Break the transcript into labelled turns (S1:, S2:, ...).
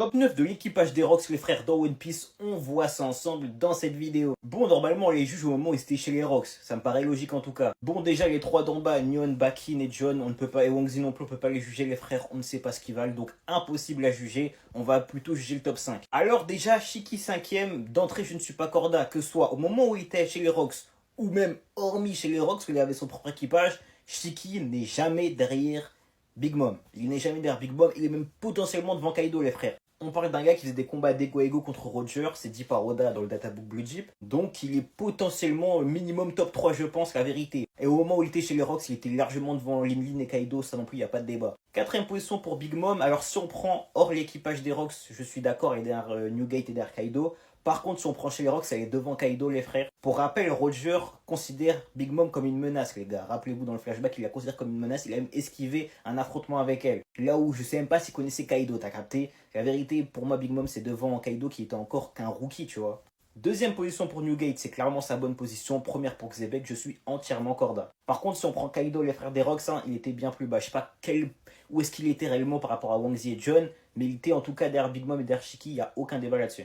S1: Top 9 de l'équipage des Rocks, les frères dans One Piece, on voit ça ensemble dans cette vidéo. Bon, normalement, on les juge au moment où ils étaient chez les Rocks, ça me paraît logique en tout cas. Bon, déjà, les trois d'en bas, Nyon, Bakin et John, on ne peut pas, et Wangzi non plus, on ne peut pas les juger, les frères, on ne sait pas ce qu'ils valent, donc impossible à juger, on va plutôt juger le top 5. Alors déjà, Shiki 5ème, d'entrée, je ne suis pas corda, que ce soit au moment où il était chez les Rocks, ou même hormis chez les Rocks, où il avait son propre équipage, Shiki n'est jamais derrière Big Mom. Il n'est jamais derrière Big Mom, il est même potentiellement devant Kaido, les frères. On parle d'un gars qui faisait des combats d'ego à ego contre Roger, c'est dit par Oda dans le databook Blue Jeep. Donc il est potentiellement minimum top 3, je pense, la vérité. Et au moment où il était chez les Rocks, il était largement devant Lin Lin et Kaido, ça non plus, il n'y a pas de débat. Quatrième position pour Big Mom. Alors si on prend hors l'équipage des Rocks, je suis d'accord, il est derrière Newgate et derrière Kaido. Par contre, si on prend chez les Rocks, elle est devant Kaido, les frères. Pour rappel, Roger considère Big Mom comme une menace, les gars. Rappelez-vous, dans le flashback, il la considère comme une menace. Il a même esquivé un affrontement avec elle. Là où je sais même pas s'il connaissait Kaido, t'as capté? La vérité, pour moi, Big Mom, c'est devant Kaido qui était encore qu'un rookie, tu vois. Deuxième position pour Newgate, c'est clairement sa bonne position. Première pour Xebec, je suis entièrement corda. Par contre, si on prend Kaido, les frères des Rocks, hein, il était bien plus bas. Je sais pas où est-ce qu'il était réellement par rapport à Wangzi et John, mais il était en tout cas derrière Big Mom et derrière Shiki, il n'y a aucun débat là-dessus.